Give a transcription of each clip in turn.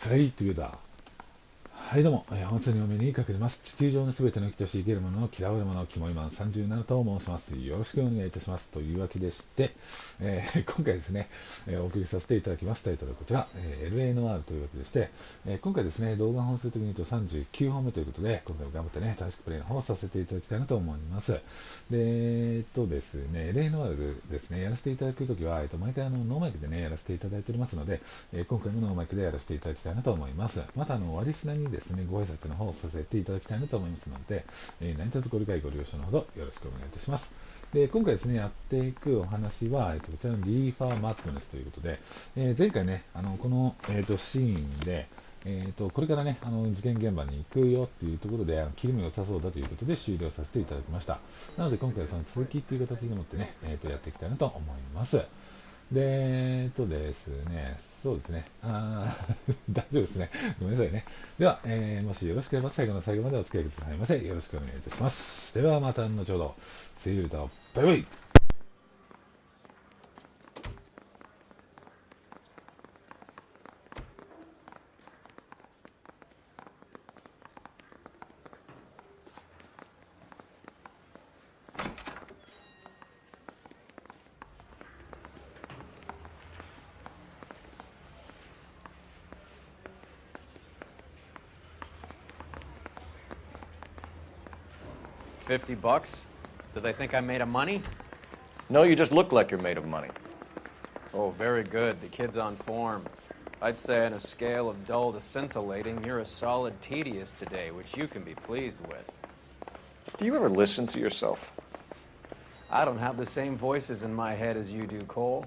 プレイトゥゲザー。はいどうも、本当にお目にかかります。地球上のすべての生きとし生けるものを嫌われるものをキモいマン37と申します。よろしくお願いいたします。というわけでして、今回ですね、お送りさせていただきますタイトルはこちら、L.A.Noire というわけでして、今回ですね、動画本数的に言うと39本目ということで、今回も頑張ってね、楽しくプレイの方をさせていただきたいなと思います。で、ですね、L.A.Noire ですね、やらせていただくときは、毎回ノーマイクでね、やらせていただいておりますので、今回もノーマイクでやらせていただきたいなと思います。また、終わりしなにですね、ご挨拶の方をさせていただきたいなと思いますので、何卒ご理解ご了承のほどよろしくお願いいたします。で、今回ですね、やっていくお話は、こちらのリーファーマットネスということで、前回ね、この、シーンで、これからね、事件現場に行くよっていうところで、切りも良さそうだということで終了させていただきました。なので、今回はその続きっていう形でもってね、やっていきたいなと思います。で、ですね、そうですね。大丈夫ですね。ごめんなさいね。では、もしよろしければ最後の最後までお付き合いくださいませ。よろしくお願いいたします。では、また後ほど。See you later. バイバイ。$50? Do they think I'm made of money? No, you just look like you're made of money. Oh, very good. The kid's on form. I'd say on a scale of dull to scintillating, you're a solid tedious today, which you can be pleased with. Do you ever listen to yourself? I don't have the same voices in my head as you do, Cole.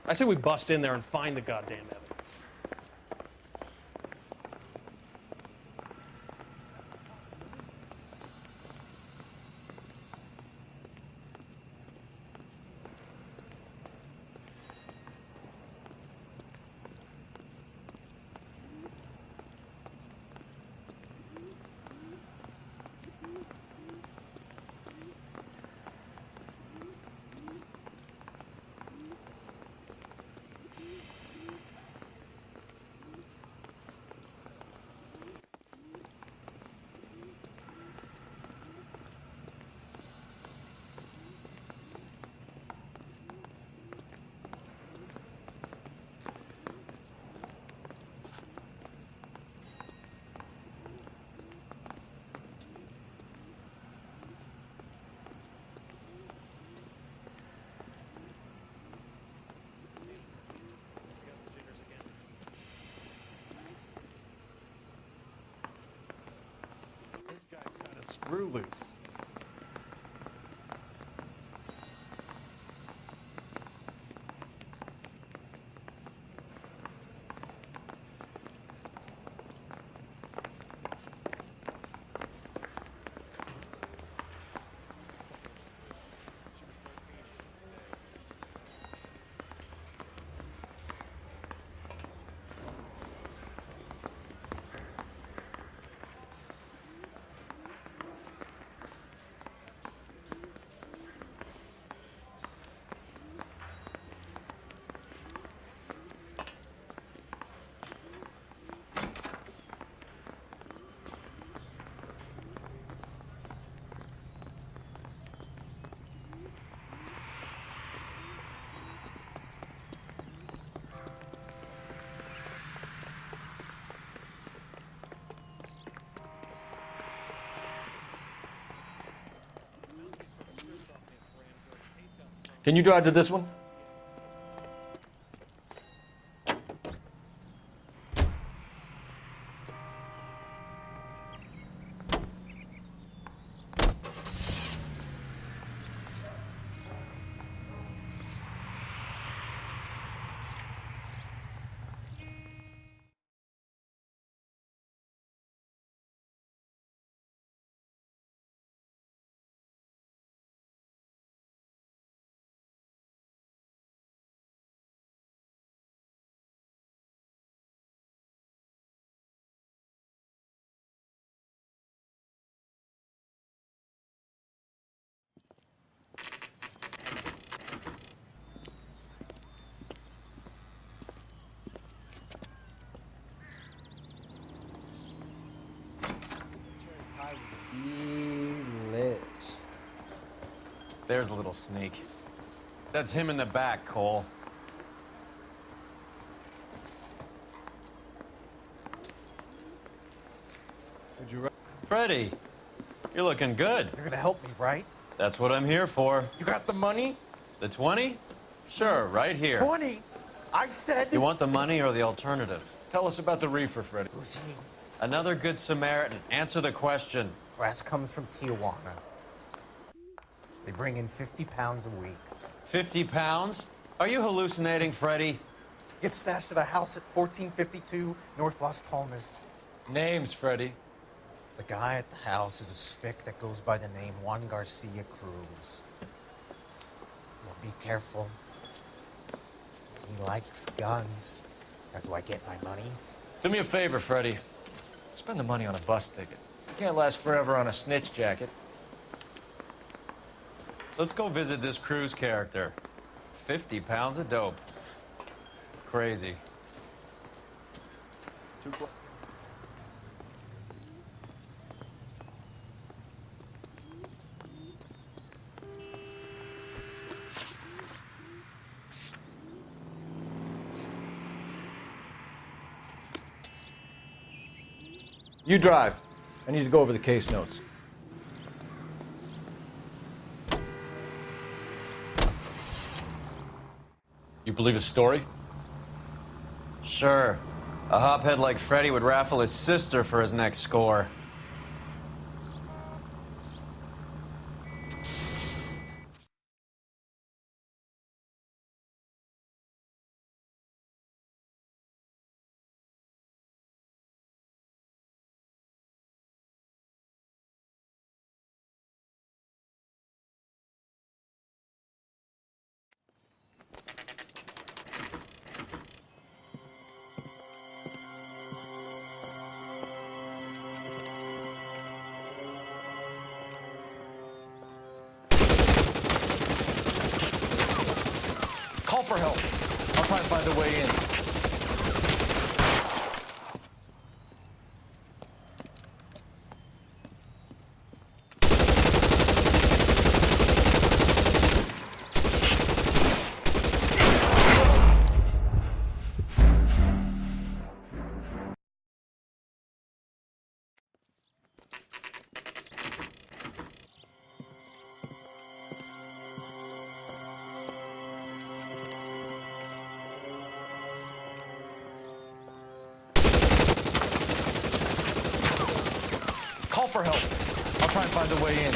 I say we bust in there and find the goddamn evidence. This guy's got a screw loose. Can you drive to this one? There's a little sneak. That's him in the back, Cole. Did you? Freddie, you're looking good. You're gonna help me, right? That's what I'm here for. You got the money? The 20? Sure, right here. 20? I said... You want the money or the alternative? Tell us about the reefer, Freddie. Who's he? Another good Samaritan. Answer the question. Brass comes from Tijuana. They bring in 50 pounds a week. 50 pounds? Are you hallucinating, Freddie? Gets stashed at a house at 1452 North Las Palmas. Names, Freddie. The guy at the house is a spick that goes by the name Juan Garcia Cruz. Well, be careful. He likes guns. Now, do I get my money? Do me a favor, Freddie. Spend the money on a bus ticket. You can't last forever on a snitch jacket. Let's go visit this Cruz character. 50 pounds of dope. Crazy. Too close. You drive. I need to go over the case notes. You believe his story? Sure. A hophead like Freddie would raffle his sister for his next score. Call for help. I'll try and find a way in. Call for help. I'll try and find a way in.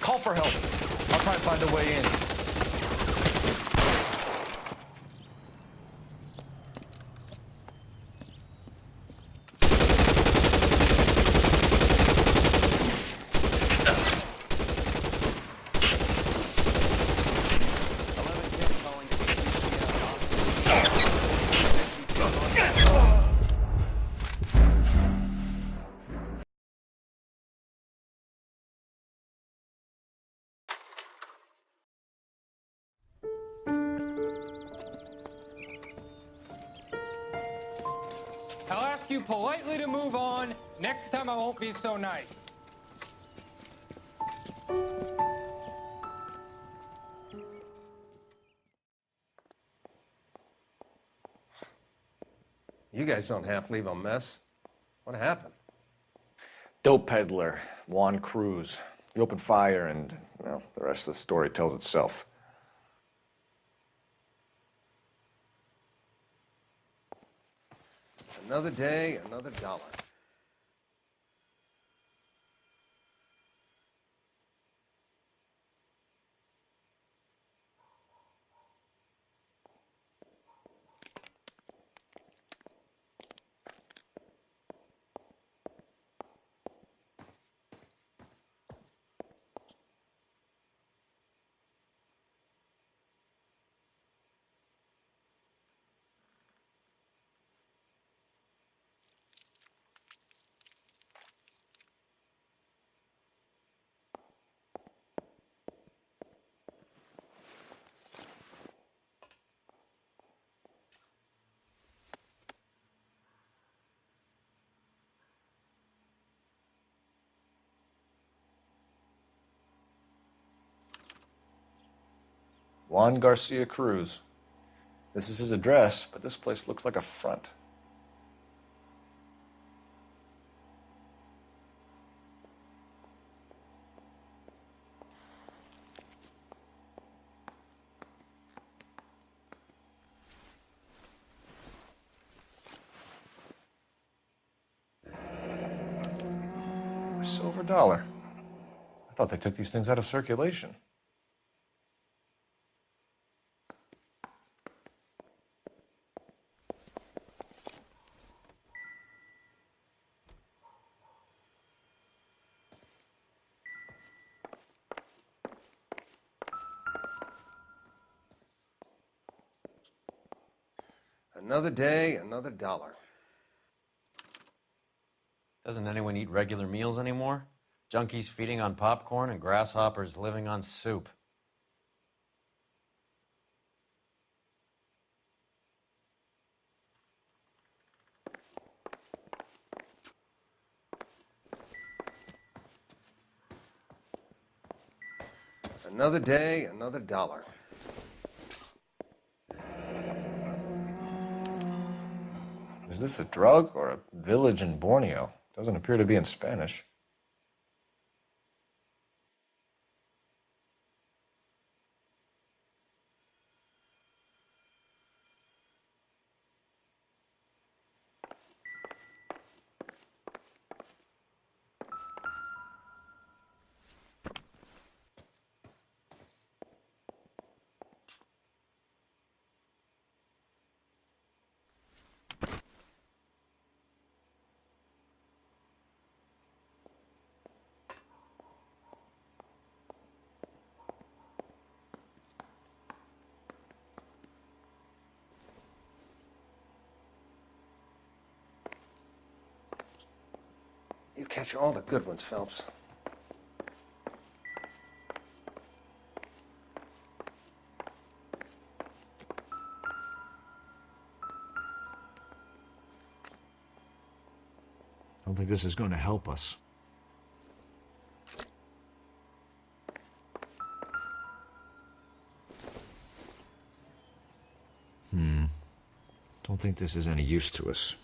Call for help. I'll try and find a way in. I'll ask you politely to move on. Next time I won't be so nice. You guys don't half leave a mess. What happened? Dope peddler, Juan Cruz. He opened fire and, well, the rest of the story tells itself. Another day, another dollar. Juan Garcia Cruz. This is his address, but this place looks like a front. A silver dollar. I thought they took these things out of circulation. Another day, another dollar. Doesn't anyone eat regular meals anymore? Junkies feeding on popcorn and grasshoppers living on soup. Another day, another dollar. Is this a drug or a village in Borneo? Doesn't appear to be in Spanish. You catch all the good ones, Phelps. I don't think this is going to help us. Don't think this is any use to us.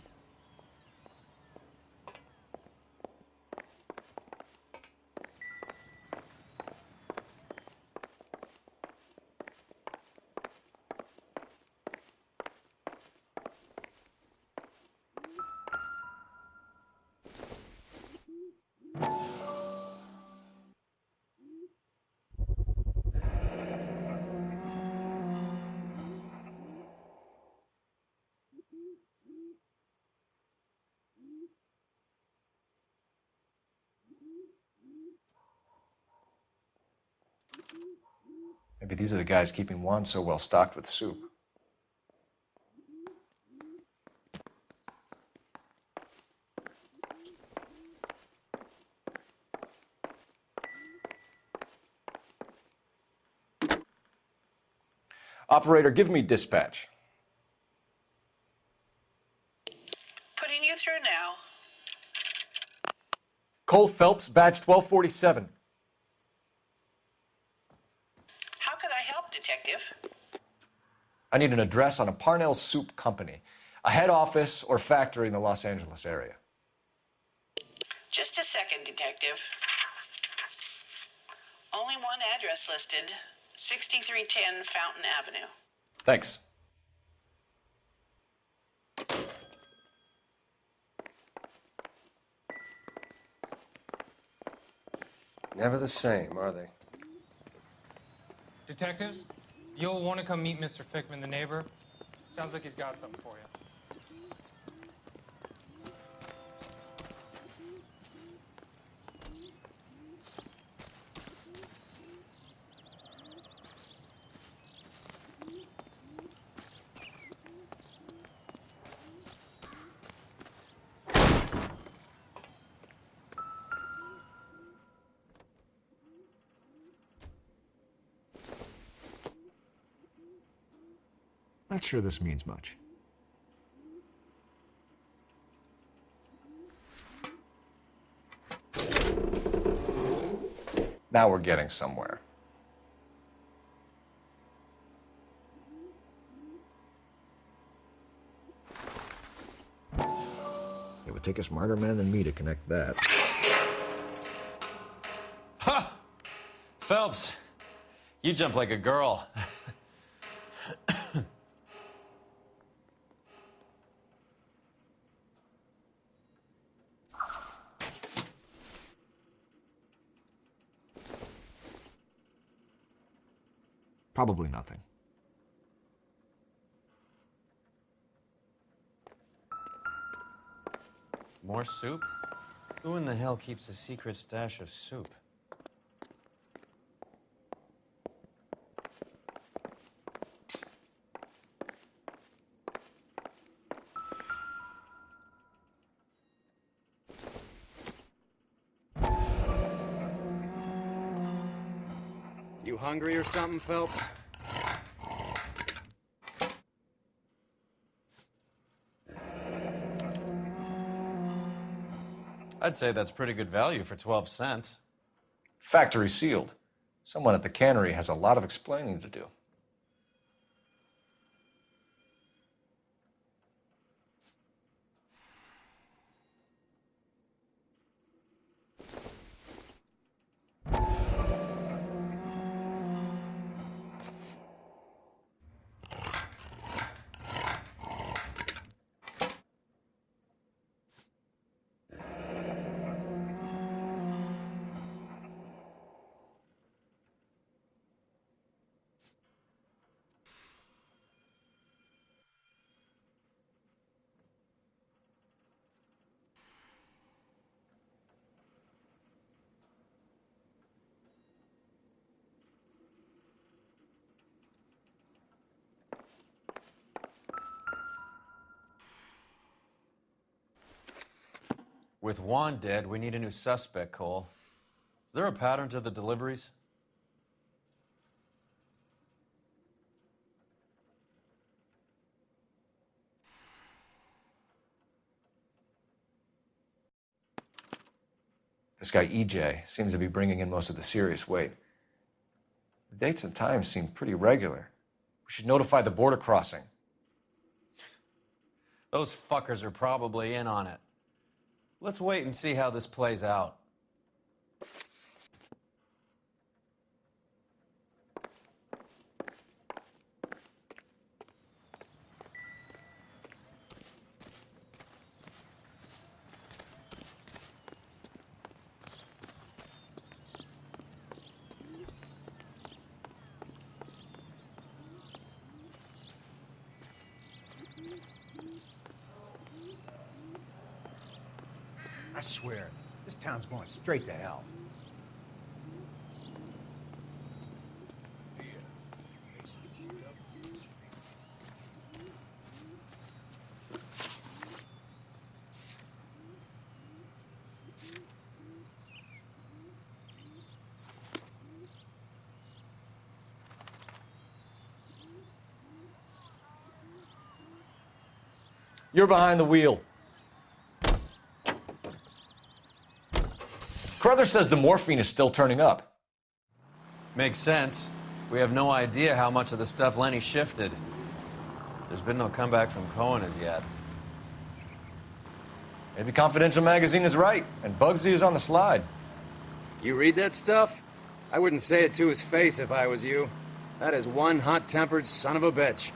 Maybe these are the guys keeping Juan so well stocked with soup. Operator, give me dispatch. Putting you through now. Cole Phelps, badge 1247. How could I help, Detective? I need an address on a Parnell Soup Company, a head office or factory in the Los Angeles area. Just a second, Detective. Only one address listed. 6310 Fountain Avenue. Thanks. Never the same, are they? Detectives, you'll want to come meet Mr. Fickman, the neighbor. Sounds like he's got something for you. Not sure this means much. Now we're getting somewhere. would take a smarter man than me to connect that. Ha! Phelps, you jump like a girl. Probably nothing. More soup? Who in the hell keeps a secret stash of soup? You hungry or something, Phelps? I'd say that's pretty good value for 12 cents. Factory sealed. Someone at the cannery has a lot of explaining to do. With Juan dead, we need a new suspect, Cole. Is there a pattern to the deliveries? This guy EJ seems to be bringing in most of the serious weight. The dates and times seem pretty regular. We should notify the border crossing. Those fuckers are probably in on it. Let's wait and see how this plays out. I swear, this town's going straight to hell. You're behind the wheel. Carruthers says the morphine is still turning up. Makes sense. We have no idea how much of the stuff Lenny shifted. There's been no comeback from Cohen as yet. Maybe Confidential Magazine is right, and Bugsy is on the slide. You read that stuff? I wouldn't say it to his face if I was you. That is one hot-tempered son of a bitch.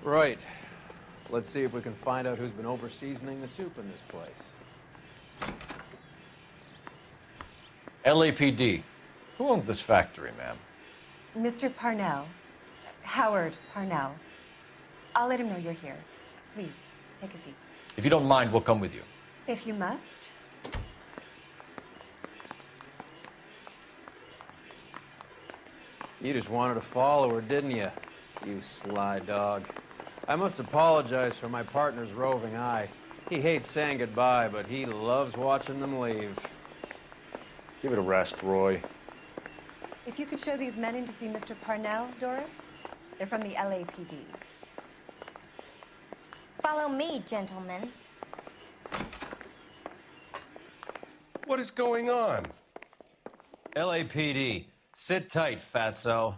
Right. Let's see if we can find out who's been over-seasoning the soup in this place. LAPD. Who owns this factory, ma'am? Mr. Parnell. Howard Parnell. I'll let him know you're here. Please, take a seat. If you don't mind, we'll come with you. If you must. You just wanted to follow her, didn't you? You sly dog. I must apologize for my partner's roving eye. He hates saying goodbye, but he loves watching them leave. Give it a rest, Roy. If you could show these men in to see Mr. Parnell, Doris. They're from the LAPD. Follow me, gentlemen. What is going on? LAPD, sit tight, fatso.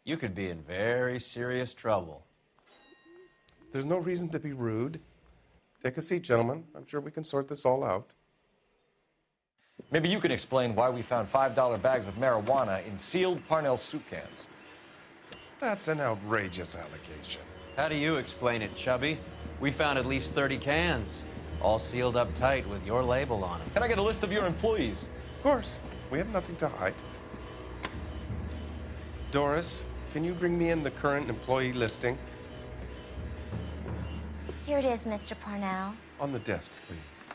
You could be in very serious trouble. There's no reason to be rude. Take a seat, gentlemen. I'm sure we can sort this all out. Maybe you can explain why we found $5 bags of marijuana in sealed Parnell soup cans. That's an outrageous allegation. How do you explain it, Chubby? We found at least 30 cans, all sealed up tight with your label on them. Can I get a list of your employees? Of course. We have nothing to hide. Doris, can you bring me in the current employee listing? Here it is, Mr. Parnell. On the desk, please.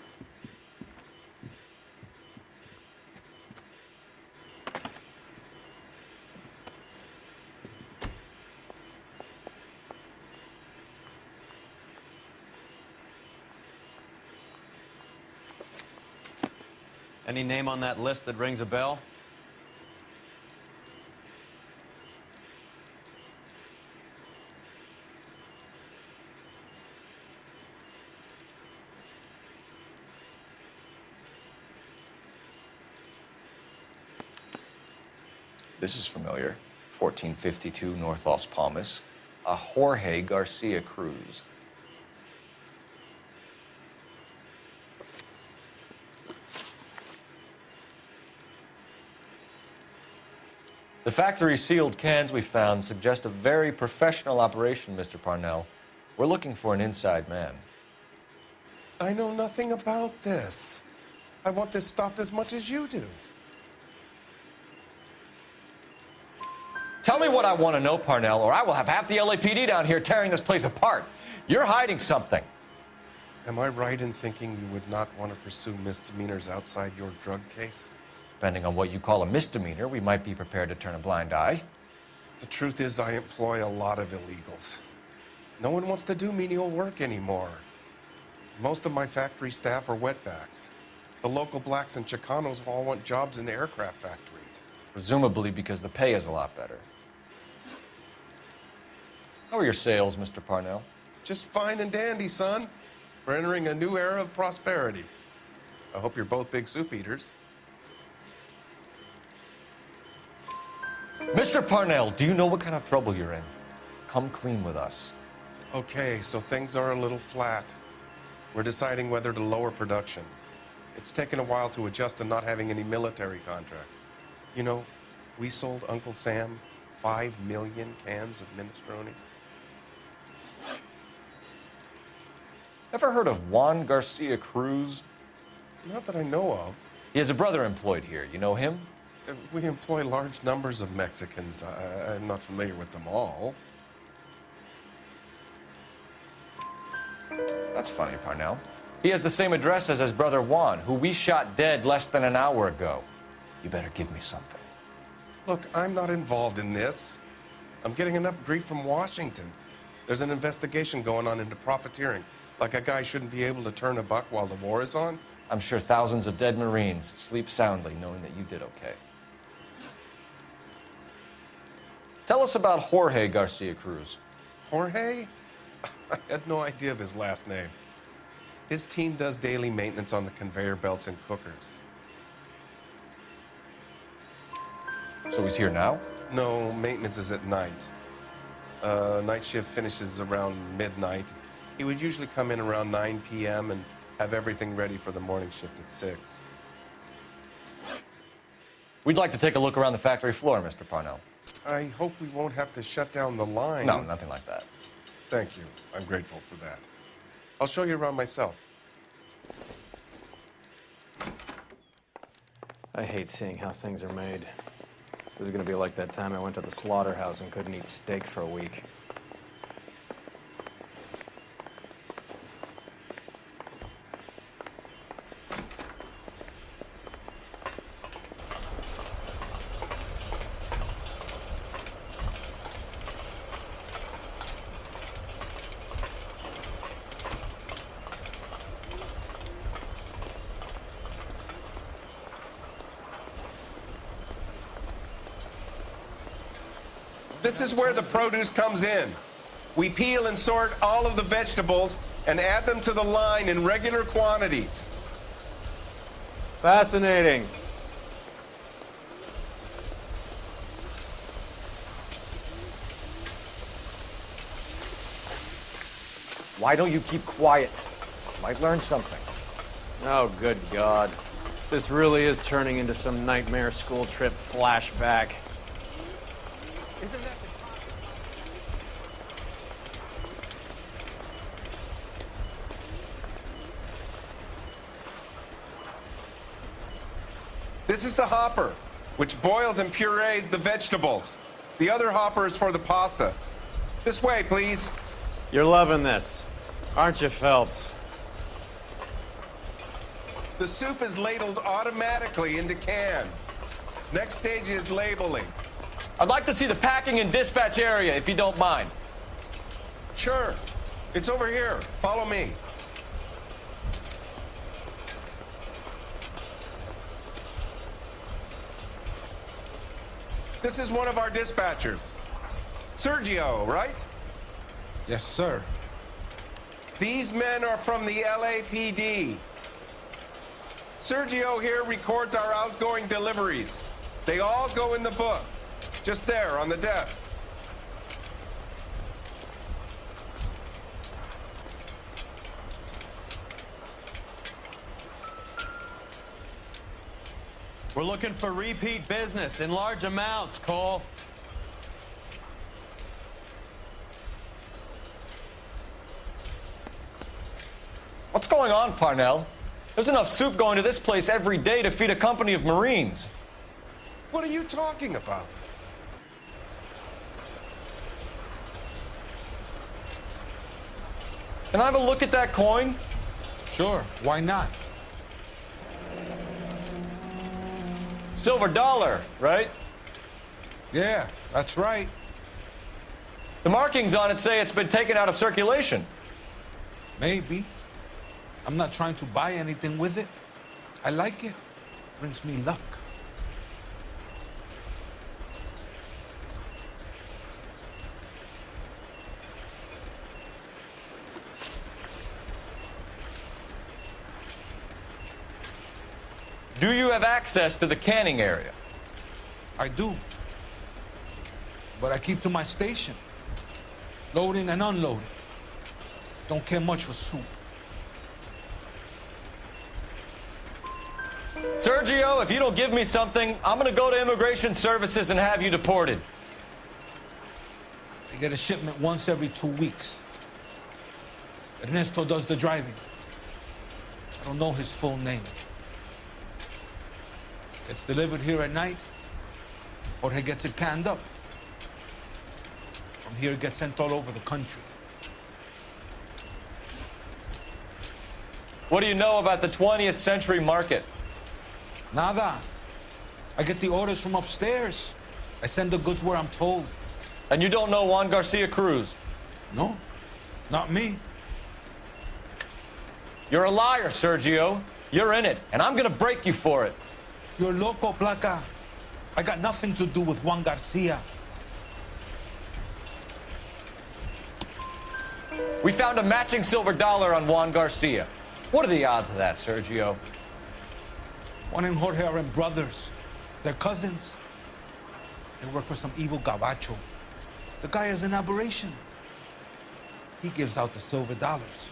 Any name on that list that rings a bell? This is familiar. 1452 North Las Palmas. A Jorge Garcia Cruz. The factory sealed cans we found suggest a very professional operation, Mr. Parnell. We're looking for an inside man. I know nothing about this. I want this stopped as much as you do. Tell me what I want to know, Parnell, or I will have half the LAPD down here tearing this place apart. You're hiding something. Am I right in thinking you would not want to pursue misdemeanors outside your drug case? Depending on what you call a misdemeanor, we might be prepared to turn a blind eye. The truth is, I employ a lot of illegals. No one wants to do menial work anymore. Most of my factory staff are wetbacks. The local blacks and Chicanos all want jobs in aircraft factories. Presumably because the pay is a lot better. How are your sales, Mr. Parnell? Just fine and dandy, son. We're entering a new era of prosperity. I hope you're both big soup eaters. Mr. Parnell, do you know what kind of trouble you're in? Come clean with us. Okay, so things are a little flat. We're deciding whether to lower production. It's taken a while to adjust to not having any military contracts. You know, we sold Uncle Sam 5 million cans of minestrone. Ever heard of Juan Garcia Cruz? Not that I know of. He has a brother employed here. You know him? We employ large numbers of Mexicans. I'm not familiar with them all. That's funny, Parnell. He has the same address as his brother Juan, who we shot dead less than an hour ago. You better give me something. Look, I'm not involved in this. I'm getting enough grief from Washington. There's an investigation going on into profiteering. Like a guy shouldn't be able to turn a buck while the war is on. I'm sure thousands of dead Marines sleep soundly knowing that you did okay. Tell us about Jorge Garcia Cruz. Jorge? I had no idea of his last name. His team does daily maintenance on the conveyor belts and cookers. So he's here now? No, maintenance is at night. Night shift finishes around midnight. He would usually come in around 9 p.m. and have everything ready for the morning shift at 6. We'd like to take a look around the factory floor, Mr. Parnell. I hope we won't have to shut down the line. No, nothing like that. Thank you. I'm grateful for that. I'll show you around myself. I hate seeing how things are made. This is gonna be like that time I went to the slaughterhouse and couldn't eat steak for a week. This is where the produce comes in. We peel and sort all of the vegetables and add them to the line in regular quantities. Fascinating. Why don't you keep quiet? Might learn something. Oh, good God. This really is turning into some nightmare school trip flashback. Isn't that This is the hopper, which boils and purees the vegetables. The other hopper is for the pasta. This way, please. You're loving this, aren't you, Phelps? The soup is ladled automatically into cans. Next stage is labeling. I'd like to see the packing and dispatch area, if you don't mind. Sure. It's over here. Follow me. This is one of our dispatchers. Sergio, right? Yes, sir. These men are from the LAPD. Sergio here records our outgoing deliveries. They all go in the book, just there on the desk. We're looking for repeat business in large amounts, Cole. What's going on, Parnell? There's enough soup going to this place every day to feed a company of Marines. What are you talking about? Can I have a look at that coin? Sure, why not? Silver dollar, right? Yeah, that's right. The markings on it say it's been taken out of circulation. Maybe. I'm not trying to buy anything with it. I like it. Brings me luck. Do you have access to the canning area? I do. But I keep to my station. Loading and unloading. Don't care much for soup. Sergio, if you don't give me something, I'm gonna go to Immigration Services and have you deported. I get a shipment once every 2 weeks. Ernesto does the driving. I don't know his full name. It's delivered here at night, or he gets it canned up. From here, it gets sent all over the country. What do you know about the 20th century market? Nada. I get the orders from upstairs. I send the goods where I'm told. And you don't know Juan Garcia Cruz? No, not me. You're a liar, Sergio. You're in it, and I'm gonna break you for it. You're loco, Placa. I got nothing to do with Juan Garcia. We found a matching silver dollar on Juan Garcia. What are the odds of that, Sergio? Juan and Jorge are brothers. They're cousins. They work for some evil gabacho. The guy is an aberration. He gives out the silver dollars.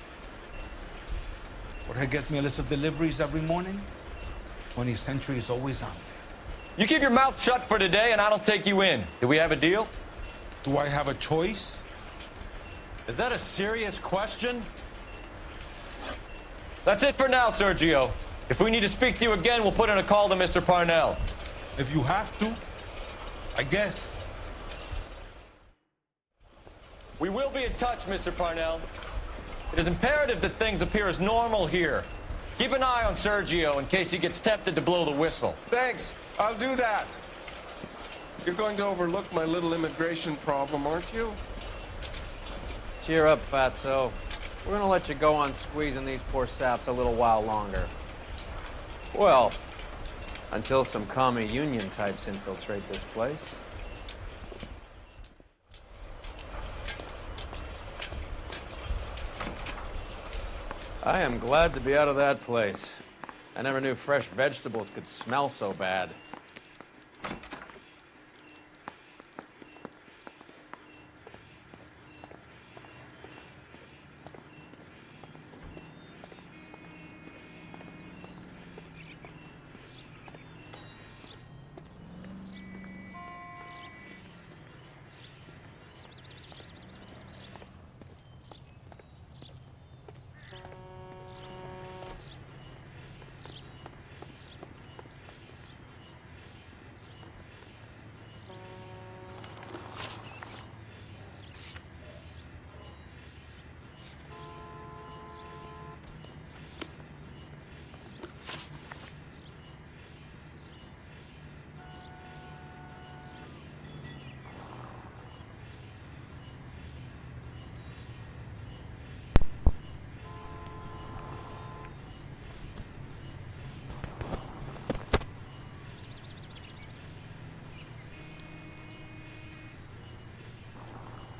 Jorge gets me a list of deliveries every morning. 20th Century is always on there. You keep your mouth shut for today, and I don't take you in. Do we have a deal? Do I have a choice? Is that a serious question? That's it for now, Sergio. If we need to speak to you again, we'll put in a call to Mr. Parnell. If you have to, I guess. We will be in touch, Mr. Parnell. It is imperative that things appear as normal here. Keep an eye on Sergio in case he gets tempted to blow the whistle. Thanks. I'll do that. You're going to overlook my little immigration problem, aren't you? Cheer up, Fatso. We're gonna let you go on squeezing these poor saps a little while longer. Well, until some commie union types infiltrate this place. I am glad to be out of that place. I never knew fresh vegetables could smell so bad.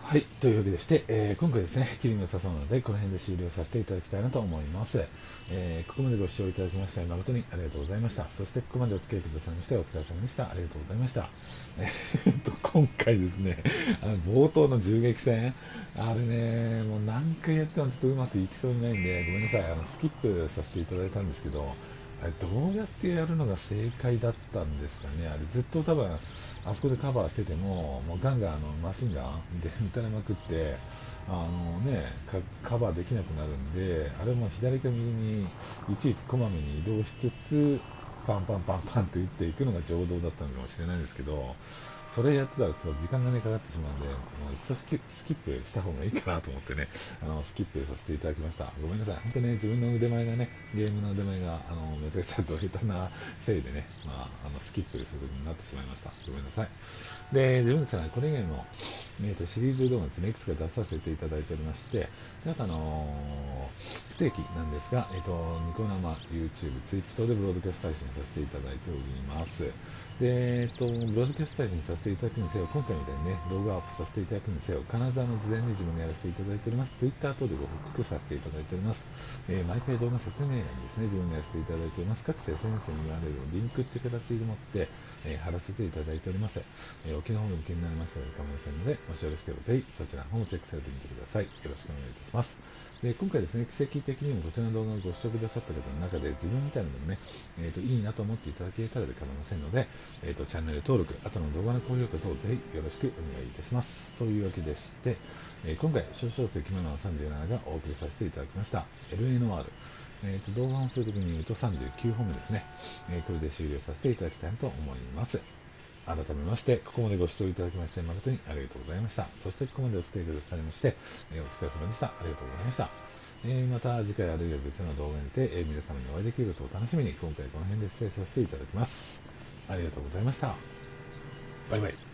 はい、というわけでして、今回ですね、切り身を誘うので、この辺で終了させていただきたいなと思います。ここまでご視聴いただきまして、誠にありがとうございました。そして、ここまでお付き合いくださいまして、お疲れ様でした。ありがとうございました。今回ですね、冒頭の銃撃戦、あれね、もう何回やってもちょっとうまくいきそうにないんで、ごめんなさい、スキップさせていただいたんですけど、あれどうやってやるのが正解だったんですかね。あれずっと多分あそこでカバーしてても、もうガンガンマシンガンで撃たれまくってカバーできなくなるんで、あれも左か右にいちいちこまめに移動しつつパンパンパンパンって打っていくのが上道だったのかもしれないんですけど、それやってたらちょっと時間がねかかってしまうんで、もういっそスキップした方がいいかなと思ってね、スキップさせていただきました。ごめんなさい、本当にね、自分の腕前がね、ゲームの腕前がめちゃくちゃ下手なせいでね、スキップすることになってしまいました。ごめんなさい。で、自分たちはね、これ以外も、シリーズ動画ですね、いくつか出させていただいておりまして、であと不定期なんですが、ニコ生、YouTube、Twitch 等でブロードキャスト配信させていただいております。で、ブロードキャスト配信させていただくにせよ、今回みたいにね、動画をアップさせていただくにせよ、必ず事前に自分がやらせていただいております。Twitter 等でご報告させていただいております。毎回動画説明欄にですね、自分がやらせていただいております。各種 SNS に URL をリンクという形でもって、貼らせていただいております。沖の方でも気になりましたら構いませんので、もしよろしければぜひそちらの方もチェックされてみてください。よろしくお願いいたします。で、今回ですね、奇跡的にもこちらの動画をご視聴くださった方の中で自分みたいなのもね、いいなと思っていただけたらで構いませんので、チャンネル登録、あとの動画の高評価等ぜひよろしくお願いいたします。というわけでして、今回、少々関間の37がお送りさせていただきました、L.A.Noire。動画をするときに言うと39本目ですね。これで終了させていただきたいと思います。改めまして、ここまでご視聴いただきまして誠にありがとうございました。そしてここまでお付き合いくださいまして、お疲れ様でした。ありがとうございました。また次回あるいは別の動画にて、皆様にお会いできることを楽しみに、今回この辺で失礼させていただきます。ありがとうございました。バイバイ。